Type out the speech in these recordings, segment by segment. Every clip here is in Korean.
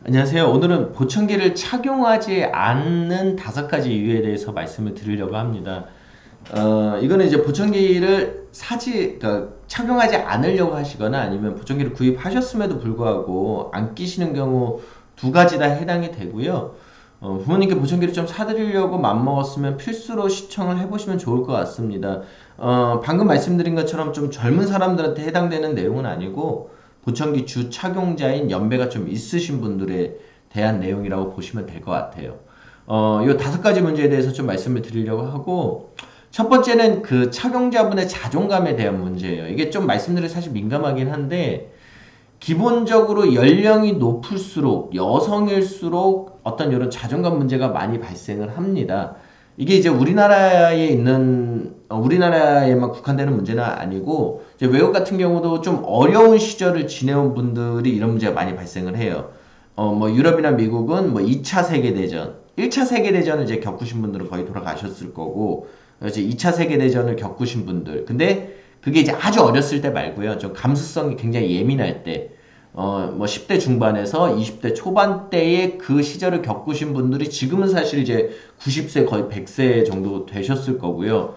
안녕하세요. 오늘은 보청기를 착용하지 않는 5가지 이유에 대해서 말씀을 드리려고 합니다. 이거는 이제 보청기를 그러니까 착용하지 않으려고 하시거나 아니면 보청기를 구입하셨음에도 불구하고 안 끼시는 경우 2가지 다 해당이 되고요. 부모님께 보청기를 좀 사드리려고 맘먹었으면 필수로 시청을 해보시면 좋을 것 같습니다. 방금 말씀드린 것처럼 좀 젊은 사람들한테 해당되는 내용은 아니고 보청기 주 착용자인 연배가 좀 있으신 분들에 대한 내용이라고 보시면 될 것 같아요. 이 5가지 문제에 대해서 좀 말씀을 드리려고 하고, 첫 번째는 그 착용자분의 자존감에 대한 문제예요. 이게 좀 말씀드리 사실 민감하긴 한데, 기본적으로 연령이 높을수록 여성일수록 어떤 이런 자존감 문제가 많이 발생을 합니다. 이게 이제 우리나라에만 국한되는 문제는 아니고 이제 외국 같은 경우도 좀 어려운 시절을 지내온 분들이 이런 문제가 많이 발생을 해요. 뭐 유럽이나 미국은 뭐 2차 세계대전, 1차 세계대전을 이제 겪으신 분들은 거의 돌아가셨을 거고, 이제 2차 세계대전을 겪으신 분들. 근데 그게 이제 아주 어렸을 때 말고요. 좀 감수성이 굉장히 예민할 때, 뭐 10대 중반에서 20대 초반 때의 그 시절을 겪으신 분들이 지금은 사실 이제 90세 거의 100세 정도 되셨을 거고요.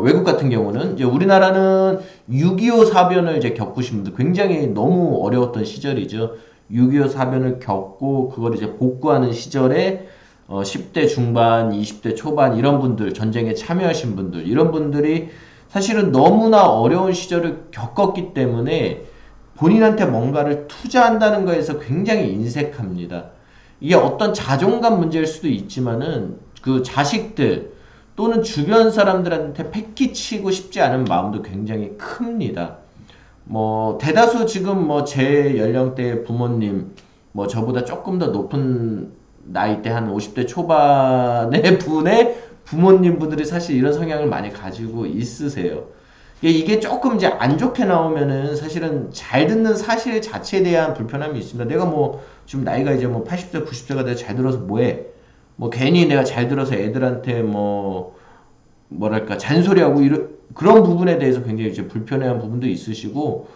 외국 같은 경우는 이제 우리나라는 6.25 사변을 이제 겪으신 분들 굉장히 너무 어려웠던 시절이죠. 6.25 사변을 겪고 그걸 이제 복구하는 시절에 10대 중반, 20대 초반 이런 분들, 전쟁에 참여하신 분들, 이런 분들이 사실은 너무나 어려운 시절을 겪었기 때문에 본인한테 뭔가를 투자한다는 거에서 굉장히 인색합니다. 이게 어떤 자존감 문제일 수도 있지만은 그 자식들 또는 주변 사람들한테 패기치고 싶지 않은 마음도 굉장히 큽니다. 뭐 대다수 지금 뭐 제 연령대 부모님, 뭐 저보다 조금 더 높은 나이대 한 50대 초반의 분의 부모님 분들이 사실 이런 성향을 많이 가지고 있으세요. 이게 조금 이제 안 좋게 나오면은 사실은 잘 듣는 사실 자체에 대한 불편함이 있습니다. 내가 뭐 지금 나이가 이제 뭐 80세, 90세가 돼서 잘 들어서 뭐해? 뭐 괜히 내가 잘 들어서 애들한테 뭐 뭐랄까 잔소리하고 그런 부분에 대해서 굉장히 이제 불편해한 부분도 있으시고,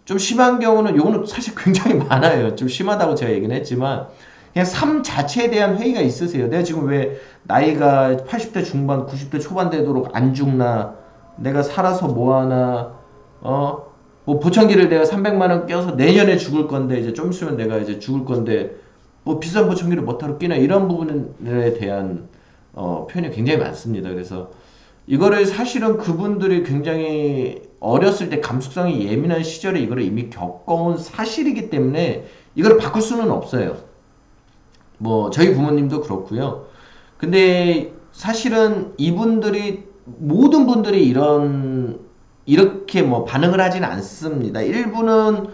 좀 심한 경우는 요거는 사실 굉장히 많아요. 좀 심하다고 제가 얘기는 했지만 그냥 삶 자체에 대한 회의가 있으세요. 내가 지금 왜 나이가 80대 중반, 90대 초반 되도록 안 죽나? 내가 살아서 뭐 하나? 뭐 보청기를 내가 300만 원 껴서 내년에 죽을 건데 이제 좀 있으면 내가 이제 죽을 건데 뭐 비싼 보청기를 못하러 끼나, 이런 부분에 대한 표현이 굉장히 많습니다. 그래서 이거를 사실은 그분들이 굉장히 어렸을 때 감수성이 예민한 시절에 이거를 이미 겪어온 사실이기 때문에 이걸 바꿀 수는 없어요. 뭐 저희 부모님도 그렇고요. 근데 사실은 이분들이 모든 분들이 이렇게 뭐 반응을 하진 않습니다. 일부는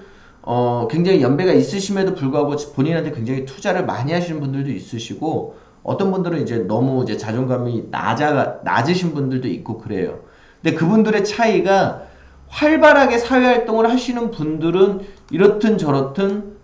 굉장히 연배가 있으심에도 불구하고 본인한테 굉장히 투자를 많이 하시는 분들도 있으시고, 어떤 분들은 이제 너무 이제 자존감이 낮으신 분들도 있고 그래요. 근데 그분들의 차이가, 활발하게 사회활동을 하시는 분들은 이렇든 저렇든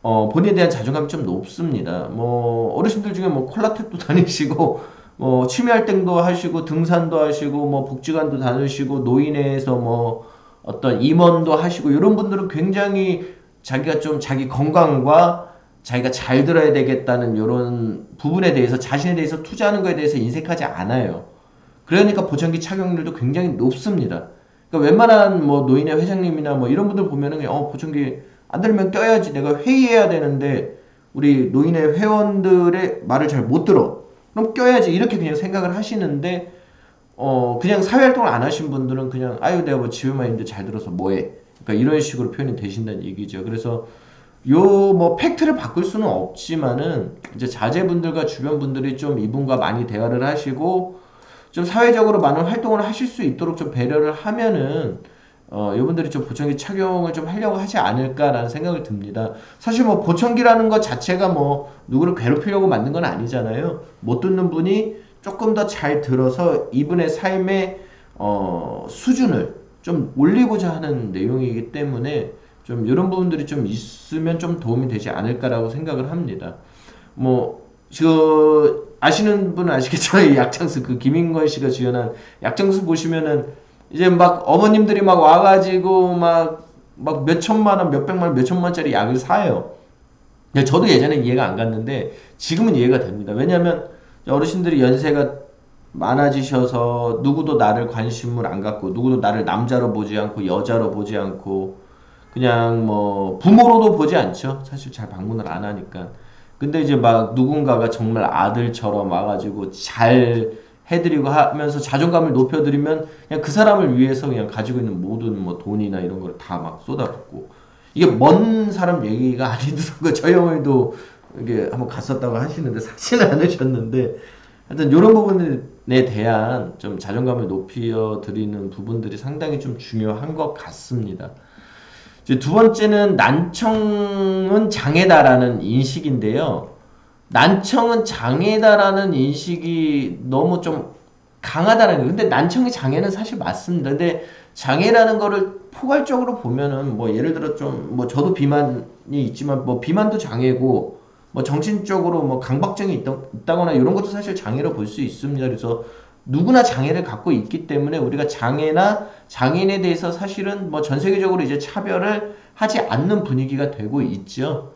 본인에 대한 자존감이 좀 높습니다. 뭐 어르신들 중에 뭐 콜라텍도 다니시고 뭐 취미활동도 하시고 등산도 하시고 뭐 복지관도 다니시고 노인회에서 뭐 어떤 임원도 하시고, 이런 분들은 굉장히 자기가 좀 자기 건강과 자기가 잘 들어야 되겠다는 이런 부분에 대해서, 자신에 대해서 투자하는 거에 대해서 인색하지 않아요. 그러니까 보청기 착용률도 굉장히 높습니다. 그러니까 웬만한 뭐 노인회 회장님이나 뭐 이런 분들 보면은 보청기 안 들면 껴야지, 내가 회의해야 되는데 우리 노인회 회원들의 말을 잘 못 들어, 그럼 껴야지, 이렇게 그냥 생각을 하시는데, 그냥 사회활동을 안 하신 분들은 그냥 아유 내가 뭐 집에만 있는데 잘 들어서 뭐해, 그러니까 이런 식으로 표현이 되신다는 얘기죠. 그래서 요 뭐 팩트를 바꿀 수는 없지만은 이제 자제분들과 주변 분들이 좀 이분과 많이 대화를 하시고 좀 사회적으로 많은 활동을 하실 수 있도록 좀 배려를 하면은 이분들이 좀 보청기 착용을 좀 하려고 하지 않을까라는 생각을 듭니다. 사실 뭐 보청기라는 것 자체가 뭐 누구를 괴롭히려고 만든 건 아니잖아요. 못 듣는 분이 조금 더 잘 들어서 이분의 삶의 수준을 좀 올리고자 하는 내용이기 때문에 좀 이런 부분들이 좀 있으면 좀 도움이 되지 않을까라고 생각을 합니다. 뭐, 아시는 분은 아시겠지만, 이 약장수, 그 김인권 씨가 주연한 약장수 보시면은, 이제 막 어머님들이 막 와가지고 막 몇천만 원, 몇백만 원, 몇천만 원짜리 약을 사요. 근데 저도 예전에 이해가 안 갔는데 지금은 이해가 됩니다. 왜냐하면 어르신들이 연세가 많아지셔서 누구도 나를 관심을 안 갖고 누구도 나를 남자로 보지 않고 여자로 보지 않고 그냥 뭐 부모로도 보지 않죠. 사실 잘 방문을 안 하니까. 근데 이제 막 누군가가 정말 아들처럼 와가지고 잘 해드리고 하면서 자존감을 높여드리면 그냥 그 사람을 위해서 그냥 가지고 있는 모든 뭐 돈이나 이런 걸 다 막 쏟아붓고 이게 먼 사람 얘기가 아니더라고요. 저희 어머니도 이게 한번 갔었다고 하시는데 사실은 않으셨는데 하여튼 이런 부분에 대한 좀 자존감을 높여 드리는 부분들이 상당히 좀 중요한 것 같습니다. 이제 두 번째는 난청은 장애다라는 인식인데요. 난청은 장애다라는 인식이 너무 좀 강하다는 거예요. 근데 난청이 장애는 사실 맞습니다. 근데 장애라는 거를 포괄적으로 보면은 뭐 예를 들어 좀 뭐 저도 비만이 있지만 뭐 비만도 장애고 뭐 정신적으로 뭐 강박증이 있다거나 이런 것도 사실 장애로 볼 수 있습니다. 그래서 누구나 장애를 갖고 있기 때문에 우리가 장애나 장애인에 대해서 사실은 뭐 전 세계적으로 이제 차별을 하지 않는 분위기가 되고 있죠.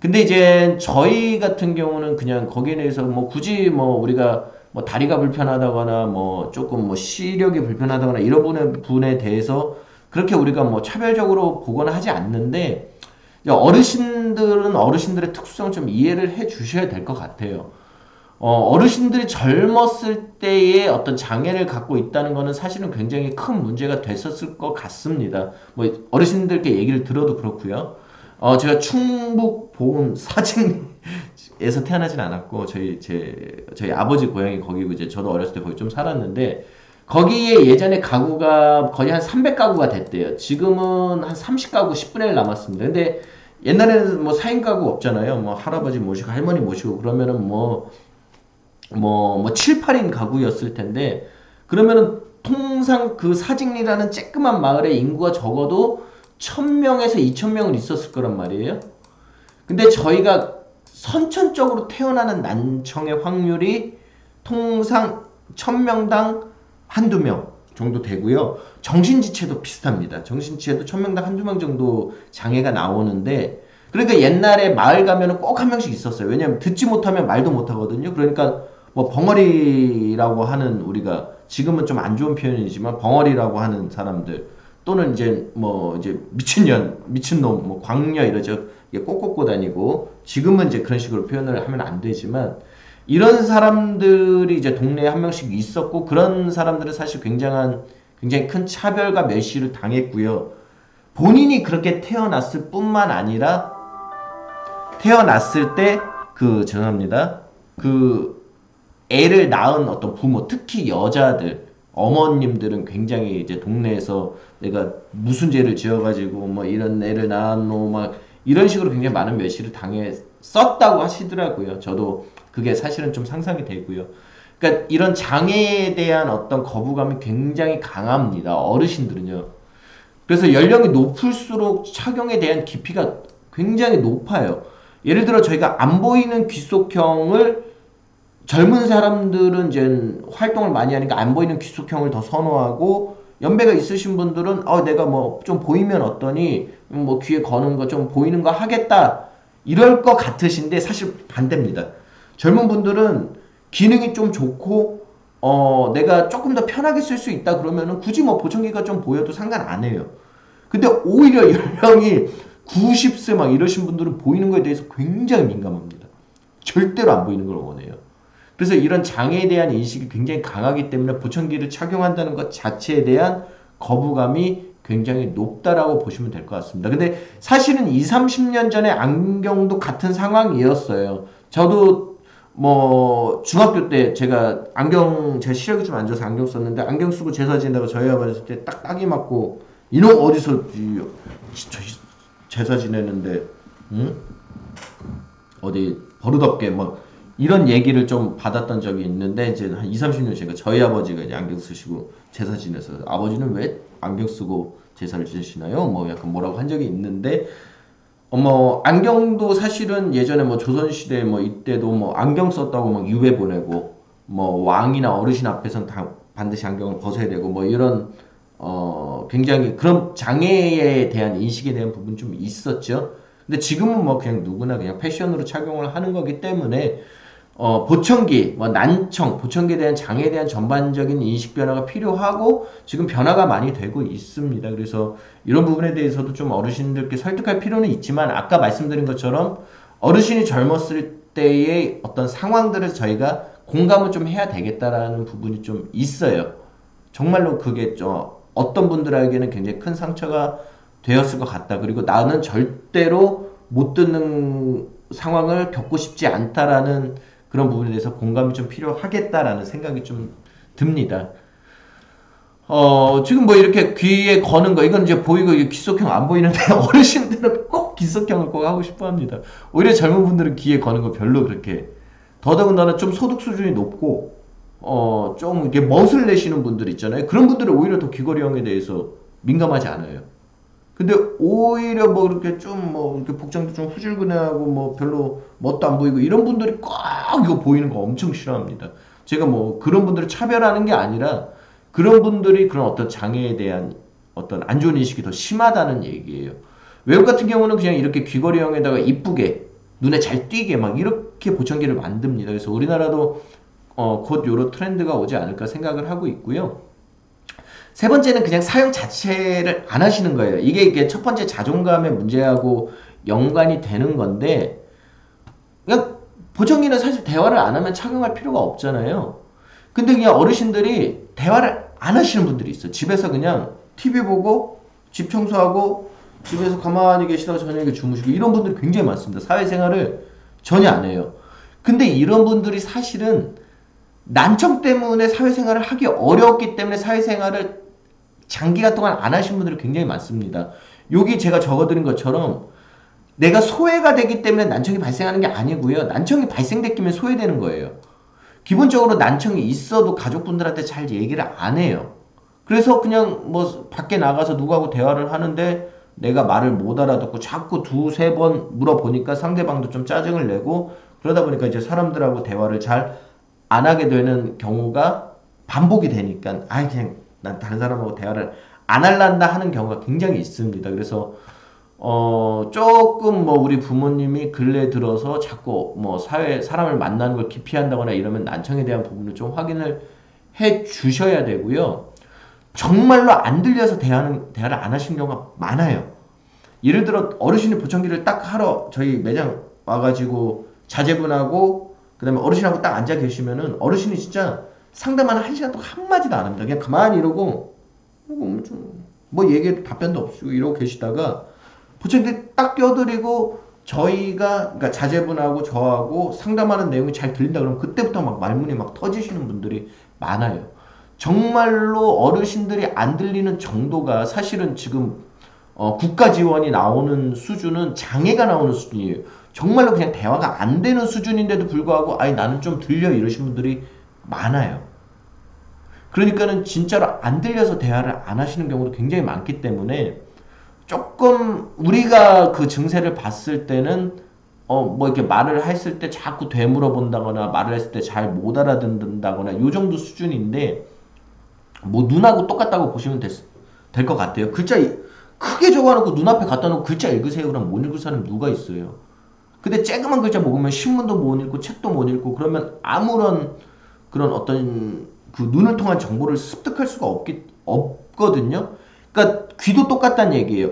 근데 이제 저희 같은 경우는 그냥 거기에 대해서 뭐 굳이 뭐 우리가 뭐 다리가 불편하다거나 뭐 조금 뭐 시력이 불편하다거나 이런 분에 대해서 그렇게 우리가 뭐 차별적으로 보거나 하지 않는데 어르신들은 어르신들의 특수성 좀 이해를 해 주셔야 될 것 같아요. 어르신들이 젊었을 때의 어떤 장애를 갖고 있다는 것은 사실은 굉장히 큰 문제가 됐었을 것 같습니다. 뭐 어르신들께 얘기를 들어도 그렇고요. 제가 충북 보은 사직에서 태어나진 않았고 저희 아버지 고향이 거기고 이제 저도 어렸을 때 거기 좀 살았는데 거기에 예전에 가구가 거의 한 300가구가 됐대요. 지금은 한 30가구 10분의 1 남았습니다. 근데 옛날에는 뭐 4인 가구 없잖아요. 뭐 할아버지 모시고 할머니 모시고 그러면은 뭐 7, 8인 가구였을 텐데 그러면은 통상 그 사직리라는 쬐끄만 마을의 인구가 적어도 1000명에서 2000명은 있었을 거란 말이에요. 근데 저희가 선천적으로 태어나는 난청의 확률이 통상 1000명당 한두 명 정도 되고요. 정신지체도 비슷합니다. 정신지체도 1000명당 한두 명 정도 장애가 나오는데 그러니까 옛날에 마을 가면은 꼭 한 명씩 있었어요. 왜냐면 듣지 못하면 말도 못 하거든요. 그러니까 뭐 벙어리라고 하는 우리가 지금은 좀 안 좋은 표현이지만 벙어리라고 하는 사람들 또는 이제 뭐 이제 미친년, 미친놈, 뭐 광녀 이러죠. 이게 꼭 꽂고 다니고 지금은 이제 그런 식으로 표현을 하면 안 되지만 이런 사람들이 이제 동네에 한 명씩 있었고 그런 사람들은 사실 굉장히 큰 차별과 멸시를 당했고요. 본인이 그렇게 태어났을 뿐만 아니라 태어났을 때 죄송합니다. 애를 낳은 어떤 부모, 특히 여자들, 어머님들은 굉장히 이제 동네에서 내가 무슨 죄를 지어가지고 뭐 이런 애를 낳았노 막 이런 식으로 굉장히 많은 멸시를 당했었다고 하시더라고요. 저도 그게 사실은 좀 상상이 되고요. 그러니까 이런 장애에 대한 어떤 거부감이 굉장히 강합니다. 어르신들은요. 그래서 연령이 높을수록 착용에 대한 깊이가 굉장히 높아요. 예를 들어 저희가 안 보이는 귀속형을 젊은 사람들은 이제 활동을 많이 하니까 안 보이는 귀속형을 더 선호하고 연배가 있으신 분들은 내가 뭐 좀 보이면 어떠니 뭐 귀에 거는 거 좀 보이는 거 하겠다 이럴 것 같으신데 사실 반대입니다. 젊은 분들은 기능이 좀 좋고 내가 조금 더 편하게 쓸 수 있다 그러면은 굳이 뭐 보청기가 좀 보여도 상관 안 해요. 근데 오히려 연령이 90세 막 이러신 분들은 보이는 거에 대해서 굉장히 민감합니다. 절대로 안 보이는 걸 원해요. 그래서 이런 장애에 대한 인식이 굉장히 강하기 때문에 보청기를 착용한다는 것 자체에 대한 거부감이 굉장히 높다라고 보시면 될 것 같습니다. 근데 사실은 20, 30년 전에 안경도 같은 상황이었어요. 저도 뭐 중학교 때 제가 제 시력이 좀 안 좋아서 안경 썼는데 안경 쓰고 제사 지낸다고 저희 아버지 때 딱 딱이 맞고 이놈 어디서 제사 지내는데 응? 어디 버릇없게 막 이런 얘기를 좀 받았던 적이 있는데 이제 한 2, 30년 전에 저희 아버지가 이제 안경 쓰시고 제사 지내서 아버지는 왜 안경 쓰고 제사를 지내시나요? 뭐 약간 뭐라고 한 적이 있는데 뭐 안경도 사실은 예전에 뭐 조선시대 뭐 이때도 뭐 안경 썼다고 막 유배 보내고 뭐 왕이나 어르신 앞에서는 다 반드시 안경을 벗어야 되고 뭐 이런 굉장히 그런 장애에 대한 인식에 대한 부분 좀 있었죠. 근데 지금은 뭐 그냥 누구나 그냥 패션으로 착용을 하는 거기 때문에 보청기, 뭐 난청, 보청기에 대한 장애에 대한 전반적인 인식 변화가 필요하고 지금 변화가 많이 되고 있습니다. 그래서 이런 부분에 대해서도 좀 어르신들께 설득할 필요는 있지만 아까 말씀드린 것처럼 어르신이 젊었을 때의 어떤 상황들을 저희가 공감을 좀 해야 되겠다라는 부분이 좀 있어요. 정말로 그게 좀 어떤 분들에게는 굉장히 큰 상처가 되었을 것 같다. 그리고 나는 절대로 못 듣는 상황을 겪고 싶지 않다라는 그런 부분에 대해서 공감이 좀 필요하겠다라는 생각이 좀 듭니다. 지금 뭐 이렇게 귀에 거는 거, 이건 이제 보이고 이게 귀속형 안 보이는데 어르신들은 꼭 귀속형을 꼭 하고 싶어 합니다. 오히려 젊은 분들은 귀에 거는 거 별로 그렇게, 더더군다나 좀 소득 수준이 높고, 좀 이게 멋을 내시는 분들 있잖아요. 그런 분들은 오히려 더 귀걸이형에 대해서 민감하지 않아요. 근데 오히려 뭐 이렇게 좀 뭐 이렇게 복장도 좀 후줄근해하고 뭐 별로 멋도 안 보이고 이런 분들이 꼭 이거 보이는 거 엄청 싫어합니다. 제가 뭐 그런 분들을 차별하는 게 아니라 그런 분들이 그런 어떤 장애에 대한 어떤 안 좋은 인식이 더 심하다는 얘기예요. 외국 같은 경우는 그냥 이렇게 귀걸이형에다가 이쁘게 눈에 잘 띄게 막 이렇게 보청기를 만듭니다. 그래서 우리나라도 곧 요런 트렌드가 오지 않을까 생각을 하고 있고요. 세 번째는 그냥 사용 자체를 안 하시는 거예요. 이게 첫 번째 자존감의 문제하고 연관이 되는 건데, 그냥 보청기는 사실 대화를 안 하면 착용할 필요가 없잖아요. 근데 그냥 어르신들이 대화를 안 하시는 분들이 있어요. 집에서 그냥 TV 보고 집 청소하고 집에서 가만히 계시다가 저녁에 주무시고 이런 분들이 굉장히 많습니다. 사회생활을 전혀 안 해요. 근데 이런 분들이 사실은 난청 때문에 사회생활을 하기 어려웠기 때문에 사회생활을 장기간 동안 안 하신 분들이 굉장히 많습니다. 여기 제가 적어드린 것처럼 내가 소외가 되기 때문에 난청이 발생하는 게 아니고요. 난청이 발생됐기면 소외되는 거예요. 기본적으로 난청이 있어도 가족분들한테 잘 얘기를 안 해요. 그래서 그냥 뭐 밖에 나가서 누구하고 대화를 하는데 내가 말을 못 알아듣고 자꾸 두세 번 물어보니까 상대방도 좀 짜증을 내고 그러다 보니까 이제 사람들하고 대화를 잘 안 하게 되는 경우가 반복이 되니까 아이 그냥 난 다른 사람하고 대화를 안 할란다 하는 경우가 굉장히 있습니다. 그래서 조금 뭐 우리 부모님이 근래 들어서 자꾸 뭐 사람을 만나는 걸 기피한다거나 이러면 난청에 대한 부분을 좀 확인을 해 주셔야 되고요. 정말로 안 들려서 대화를 안 하시는 경우가 많아요. 예를 들어 어르신이 보청기를 딱 하러 저희 매장 와가지고 자제분하고 그 다음에 어르신하고 딱 앉아 계시면은 어르신이 진짜 상담하는 1시간 동안 한마디도 안 합니다. 그냥 가만히 이러고 뭐 얘기해도 답변도 없이 이러고 계시다가 보청기 딱 껴드리고 저희가 그러니까 자제분하고 저하고 상담하는 내용이 잘 들린다 그러면 그때부터 막 말문이 막 터지시는 분들이 많아요. 정말로 어르신들이 안 들리는 정도가 사실은 지금 국가 지원이 나오는 수준은 장애가 나오는 수준이에요. 정말로 그냥 대화가 안 되는 수준인데도 불구하고 아니 나는 좀 들려 이러신 분들이 많아요. 그러니까는 진짜로 안 들려서 대화를 안 하시는 경우도 굉장히 많기 때문에 조금 우리가 그 증세를 봤을 때는 뭐 이렇게 말을 했을 때 자꾸 되물어 본다거나 말을 했을 때 잘 못 알아듣는다거나 요 정도 수준인데 뭐 눈하고 똑같다고 보시면 될 것 같아요. 글자 크게 적어놓고 눈앞에 갖다 놓고 글자 읽으세요. 그럼 못 읽을 사람이 누가 있어요. 근데 쬐그만 글자 먹으면 신문도 못 읽고 책도 못 읽고 그러면 아무런 그런 어떤 그 눈을 통한 정보를 습득할 수가 없거든요. 그러니까 귀도 똑같다는 얘기예요.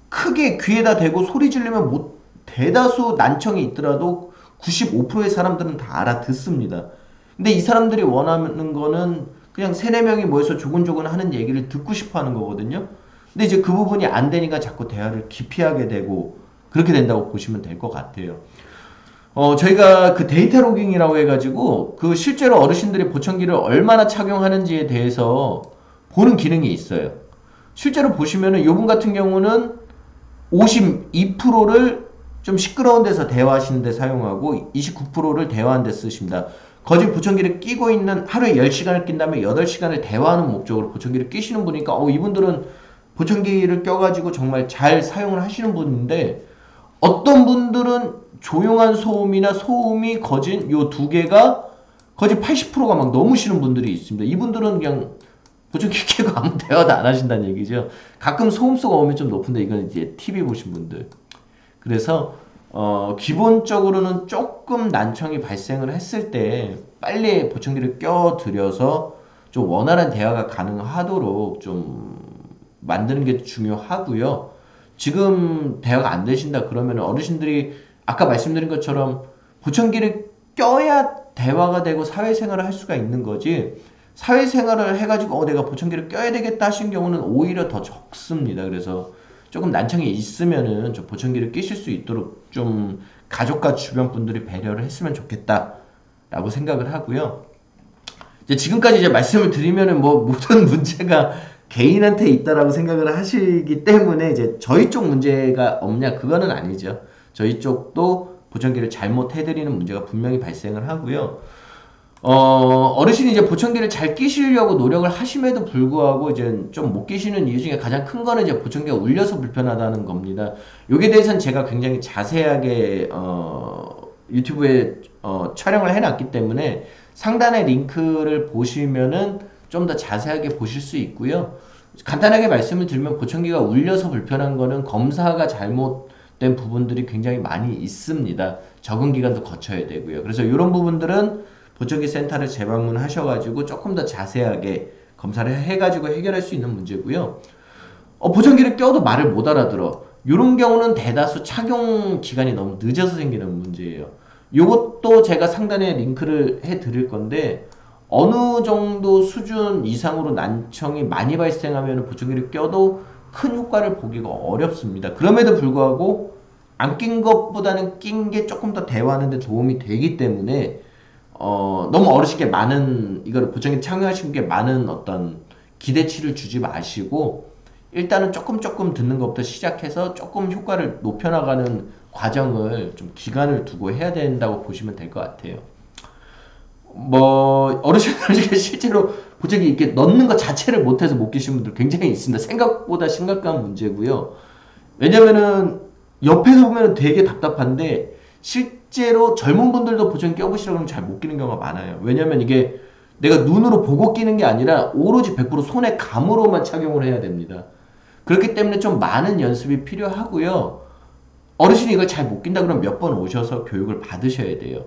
크게 귀에다 대고 소리 지르면 대다수 난청이 있더라도 95%의 사람들은 다 알아듣습니다. 근데 이 사람들이 원하는 거는 그냥 3-4명이 모여서 조곤조곤 하는 얘기를 듣고 싶어 하는 거거든요. 근데 이제 그 부분이 안 되니까 자꾸 대화를 기피하게 되고 그렇게 된다고 보시면 될 것 같아요. 저희가 그 데이터 로깅이라고 해가지고 그 실제로 어르신들이 보청기를 얼마나 착용하는지에 대해서 보는 기능이 있어요. 실제로 보시면은 요분 같은 경우는 52%를 좀 시끄러운 데서 대화하시는 데 사용하고 29%를 대화하는 데 쓰십니다. 거짓 보청기를 끼고 있는 하루에 10시간을 낀 다음에 8시간을 대화하는 목적으로 보청기를 끼시는 분이니까 이분들은 보청기를 껴가지고 정말 잘 사용을 하시는 분인데 어떤 분들은 조용한 소음이나 소음이 거진 요 두 개가 거진 80%가 막 넘으시는 분들이 있습니다. 이분들은 그냥 보청기 끼고 아무 대화도 안 하신다는 얘기죠. 가끔 소음수가 오면 좀 높은데 이건 이제 TV 보신 분들. 그래서 기본적으로는 조금 난청이 발생을 했을 때 빨리 보청기를 껴들여서 좀 원활한 대화가 가능하도록 좀 만드는 게 중요하고요. 지금 대화가 안 되신다 그러면 어르신들이 아까 말씀드린 것처럼 보청기를 껴야 대화가 되고 사회생활을 할 수가 있는 거지, 사회생활을 해가지고 내가 보청기를 껴야 되겠다 하신 경우는 오히려 더 적습니다. 그래서 조금 난청이 있으면은 좀 보청기를 끼실 수 있도록 좀 가족과 주변 분들이 배려를 했으면 좋겠다라고 생각을 하고요. 이제 지금까지 이제 말씀을 드리면은 뭐 모든 문제가 개인한테 있다라고 생각을 하시기 때문에 이제 저희 쪽 문제가 없냐, 그거는 아니죠. 저희 쪽도 보청기를 잘못 해드리는 문제가 분명히 발생을 하고요. 어르신이 이제 보청기를 잘 끼시려고 노력을 하심에도 불구하고 이제 좀 못 끼시는 이유 중에 가장 큰 거는 이제 보청기가 울려서 불편하다는 겁니다. 여기에 대해서는 제가 굉장히 자세하게 유튜브에 촬영을 해놨기 때문에 상단에 링크를 보시면은 좀 더 자세하게 보실 수 있고요. 간단하게 말씀을 드리면 보청기가 울려서 불편한 거는 검사가 잘못된 부분들이 굉장히 많이 있습니다. 적응 기간도 거쳐야 되고요. 그래서 이런 부분들은 보청기 센터를 재방문하셔가지고 조금 더 자세하게 검사를 해가지고 해결할 수 있는 문제고요. 보청기를 껴도 말을 못 알아들어. 이런 경우는 대다수 착용 기간이 너무 늦어서 생기는 문제예요. 이것도 제가 상단에 링크를 해 드릴 건데, 어느 정도 수준 이상으로 난청이 많이 발생하면 보청기를 껴도 큰 효과를 보기가 어렵습니다. 그럼에도 불구하고 안 낀 것보다는 낀 게 조금 더 대화하는 데 도움이 되기 때문에 너무 어르신께 많은, 이거를 보청기 착용하신 게 많은 어떤 기대치를 주지 마시고 일단은 조금 듣는 것부터 시작해서 조금 효과를 높여나가는 과정을 좀 기간을 두고 해야 된다고 보시면 될 것 같아요. 뭐 어르신들 중에 실제로 보청기 이렇게 넣는 것 자체를 못해서 못 계신 분들 굉장히 있습니다. 생각보다 심각한 문제고요. 왜냐면은 옆에서 보면 되게 답답한데 실제로 젊은 분들도 보청기 껴보시라고 하면 잘 못 끼는 경우가 많아요. 왜냐면 이게 내가 눈으로 보고 끼는 게 아니라 오로지 100% 손의 감으로만 착용을 해야 됩니다. 그렇기 때문에 좀 많은 연습이 필요하고요. 어르신이 이걸 잘 못 낀다 그러면 몇 번 오셔서 교육을 받으셔야 돼요.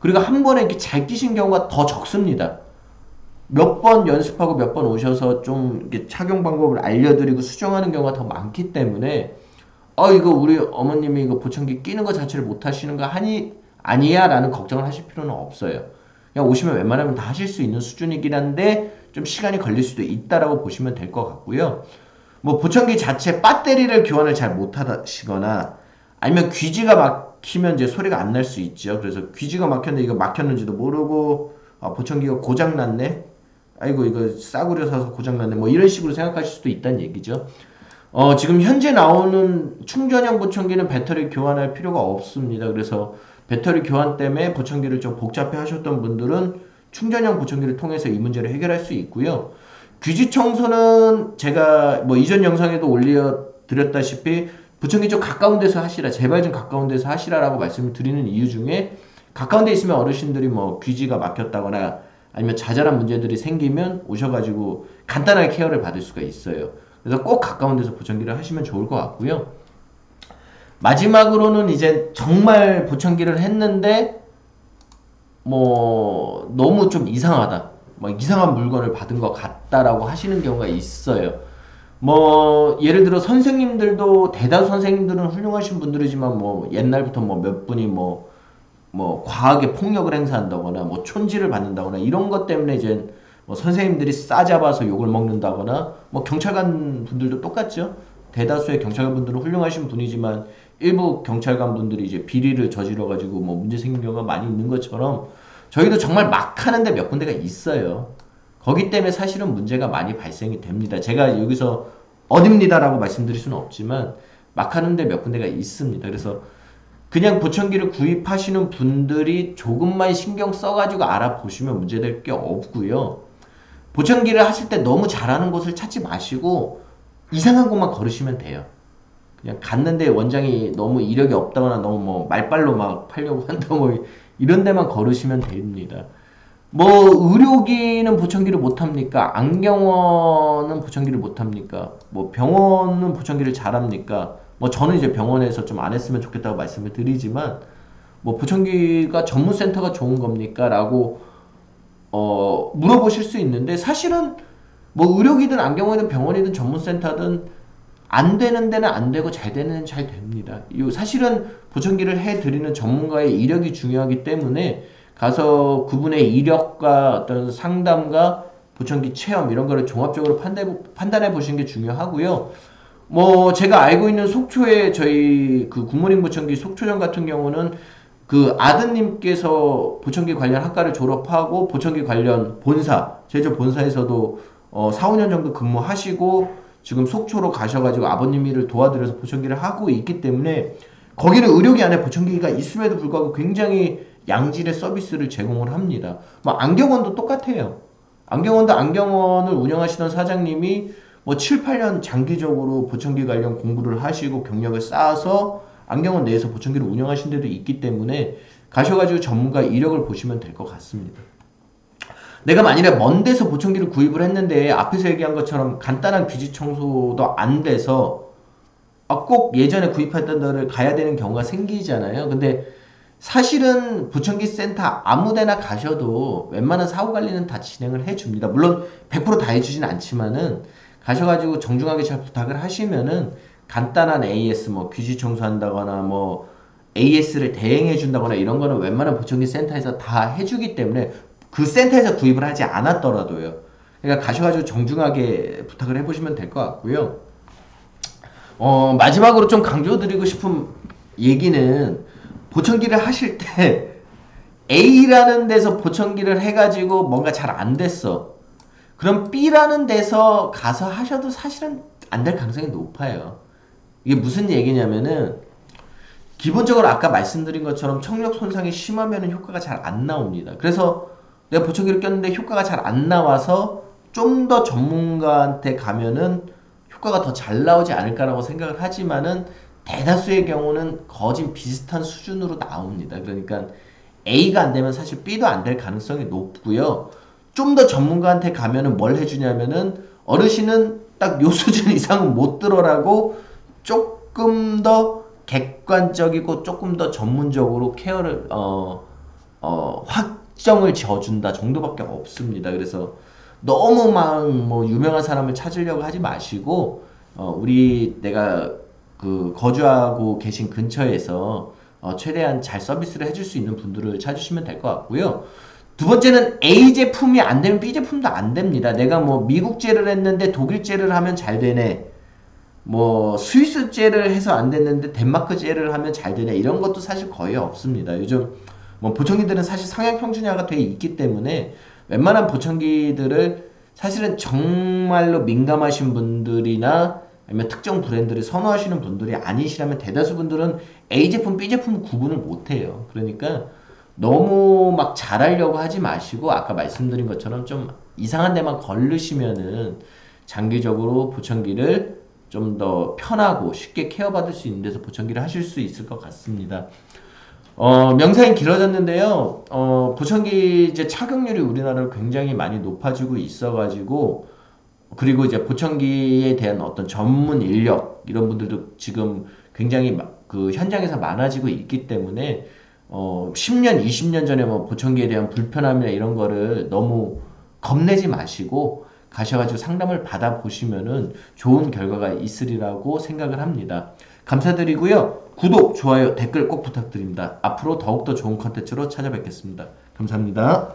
그리고 한 번에 이렇게 잘 끼신 경우가 더 적습니다. 몇 번 연습하고 몇 번 오셔서 좀 이렇게 착용 방법을 알려드리고 수정하는 경우가 더 많기 때문에 이거 우리 어머님이 이거 보청기 끼는 것 자체를 못 하시는 거 아니야? 라는 걱정을 하실 필요는 없어요. 그냥 오시면 웬만하면 다 하실 수 있는 수준이긴 한데 좀 시간이 걸릴 수도 있다라고 보시면 될 것 같고요. 뭐 보청기 자체 배터리를 교환을 잘 못하시거나 아니면 귀지가 막히면 이제 소리가 안 날 수 있죠. 그래서 귀지가 막혔는데 이거 막혔는지도 모르고 보청기가 고장 났네. 아이고 이거 싸구려 사서 고장 났네. 뭐 이런 식으로 생각하실 수도 있다는 얘기죠. 지금 현재 나오는 충전형 보청기는 배터리 교환할 필요가 없습니다. 그래서 배터리 교환 때문에 보청기를 좀 복잡해 하셨던 분들은 충전형 보청기를 통해서 이 문제를 해결할 수 있고요. 귀지 청소는 제가 뭐 이전 영상에도 올려드렸다시피 보청기 좀 가까운 데서 하시라, 제발 좀 가까운 데서 하시라라고 말씀을 드리는 이유 중에, 가까운 데 있으면 어르신들이 뭐 귀지가 막혔다거나 아니면 자잘한 문제들이 생기면 오셔가지고 간단하게 케어를 받을 수가 있어요. 그래서 꼭 가까운 데서 보청기를 하시면 좋을 것 같고요. 마지막으로는 이제 정말 보청기를 했는데 뭐 너무 좀 이상하다, 막 이상한 물건을 받은 것 같다라고 하시는 경우가 있어요. 뭐 예를 들어 선생님들도 대다수 선생님들은 훌륭하신 분들이지만 뭐 옛날부터 뭐 몇 분이 뭐 과하게 폭력을 행사한다거나 뭐 촌지를 받는다거나 이런 것 때문에 이제 뭐 선생님들이 싸잡아서 욕을 먹는다거나, 뭐 경찰관 분들도 똑같죠. 대다수의 경찰관 분들은 훌륭하신 분이지만 일부 경찰관 분들이 이제 비리를 저질러 가지고 뭐 문제 생긴 경우가 많이 있는 것처럼 저희도 정말 막 하는데 몇 군데가 있어요. 거기 때문에 사실은 문제가 많이 발생이 됩니다. 제가 여기서 어딥니다라고 말씀드릴 수는 없지만 막 하는데 몇 군데가 있습니다. 그래서 그냥 보청기를 구입하시는 분들이 조금만 신경 써가지고 알아보시면 문제될 게 없고요. 보청기를 하실 때 너무 잘하는 곳을 찾지 마시고 이상한 곳만 걸으시면 돼요. 그냥 갔는데 원장이 너무 이력이 없다거나 너무 뭐 말빨로 막 팔려고 한다 뭐 이런 데만 걸으시면 됩니다. 뭐 의료기는 보청기를 못합니까? 안경원은 보청기를 못합니까? 뭐 병원은 보청기를 잘합니까? 뭐 저는 이제 병원에서 좀 안 했으면 좋겠다고 말씀을 드리지만 뭐 보청기가 전문센터가 좋은 겁니까? 라고 물어보실 수 있는데 사실은 뭐 의료기든 안경이든 병원이든 전문센터든 안 되는 데는 안 되고 잘 되는 데는 잘 됩니다. 사실은 보청기를 해드리는 전문가의 이력이 중요하기 때문에 가서 그분의 이력과 어떤 상담과 보청기 체험 이런 거를 종합적으로 판단해 보시는 게 중요하고요. 뭐 제가 알고 있는 속초에 저희 그 굿모닝 보청기 속초점 같은 경우는 그 아드님께서 보청기 관련 학과를 졸업하고 보청기 관련 본사 제조 본사에서도 4, 5년 정도 근무하시고 지금 속초로 가셔가지고 아버님 일을 도와드려서 보청기를 하고 있기 때문에 거기는 의료기 안에 보청기가 있음에도 불구하고 굉장히 양질의 서비스를 제공을 합니다. 뭐 안경원도 똑같아요. 안경원을 운영하시던 사장님이 뭐 7, 8년 장기적으로 보청기 관련 공부를 하시고 경력을 쌓아서 안경원 내에서 보청기를 운영하신 데도 있기 때문에 가셔가지고 전문가 이력을 보시면 될 것 같습니다. 내가 만일에 먼 데서 보청기를 구입을 했는데 앞에서 얘기한 것처럼 간단한 귀지 청소도 안 돼서 꼭 예전에 구입했던 데를 가야 되는 경우가 생기잖아요. 근데 사실은 보청기 센터 아무 데나 가셔도 웬만한 사후 관리는 다 진행을 해줍니다. 물론 100%다 해주진 않지만은 가셔가지고 정중하게 잘 부탁을 하시면은 간단한 AS 뭐 귀지 청소한다거나 뭐 AS를 대행해 준다거나 이런 거는 웬만한 보청기 센터에서 다 해주기 때문에 그 센터에서 구입을 하지 않았더라도요. 그러니까 가셔가지고 정중하게 부탁을 해보시면 될 것 같고요. 마지막으로 좀 강조드리고 싶은 얘기는 보청기를 하실 때 A라는 데서 보청기를 해가지고 뭔가 잘 안 됐어. 그럼 B라는 데서 가서 하셔도 사실은 안 될 가능성이 높아요. 이게 무슨 얘기냐면은 기본적으로 아까 말씀드린 것처럼 청력 손상이 심하면 효과가 잘 안 나옵니다. 그래서 내가 보청기를 꼈는데 효과가 잘 안 나와서 좀 더 전문가한테 가면은 효과가 더 잘 나오지 않을까라고 생각을 하지만은 대다수의 경우는 거진 비슷한 수준으로 나옵니다. 그러니까 A가 안 되면 사실 B도 안 될 가능성이 높고요. 좀 더 전문가한테 가면은 뭘 해주냐면은 어르신은 딱 요 수준 이상은 못 들어라고 조금 더 객관적이고 조금 더 전문적으로 케어를 확정을 지어준다 정도밖에 없습니다. 그래서 너무 막 뭐 유명한 사람을 찾으려고 하지 마시고 우리 내가 그 거주하고 계신 근처에서 최대한 잘 서비스를 해줄 수 있는 분들을 찾으시면 될 것 같고요. 두 번째는 A 제품이 안 되면 B 제품도 안 됩니다. 내가 뭐 미국제를 했는데 독일제를 하면 잘 되네. 뭐 스위스제를 해서 안 됐는데 덴마크제를 하면 잘 되냐 이런 것도 사실 거의 없습니다. 요즘 뭐 보청기들은 사실 상향 평준화가 돼 있기 때문에 웬만한 보청기들을 사실은 정말로 민감하신 분들이나 아니면 특정 브랜드를 선호하시는 분들이 아니시라면 대다수 분들은 A 제품, B 제품 구분을 못해요. 그러니까 너무 막 잘하려고 하지 마시고 아까 말씀드린 것처럼 좀 이상한 데만 걸르시면은 장기적으로 보청기를 좀 더 편하고 쉽게 케어받을 수 있는 데서 보청기를 하실 수 있을 것 같습니다. 명상이 길어졌는데요. 보청기 이제 착용률이 우리나라로 굉장히 많이 높아지고 있어가지고 그리고 이제 보청기에 대한 어떤 전문 인력 이런 분들도 지금 굉장히 그 현장에서 많아지고 있기 때문에 10년, 20년 전에 뭐 보청기에 대한 불편함이나 이런 거를 너무 겁내지 마시고 가셔가지고 상담을 받아보시면은 좋은 결과가 있으리라고 생각을 합니다. 감사드리고요. 구독, 좋아요, 댓글 꼭 부탁드립니다. 앞으로 더욱더 좋은 컨텐츠로 찾아뵙겠습니다. 감사합니다.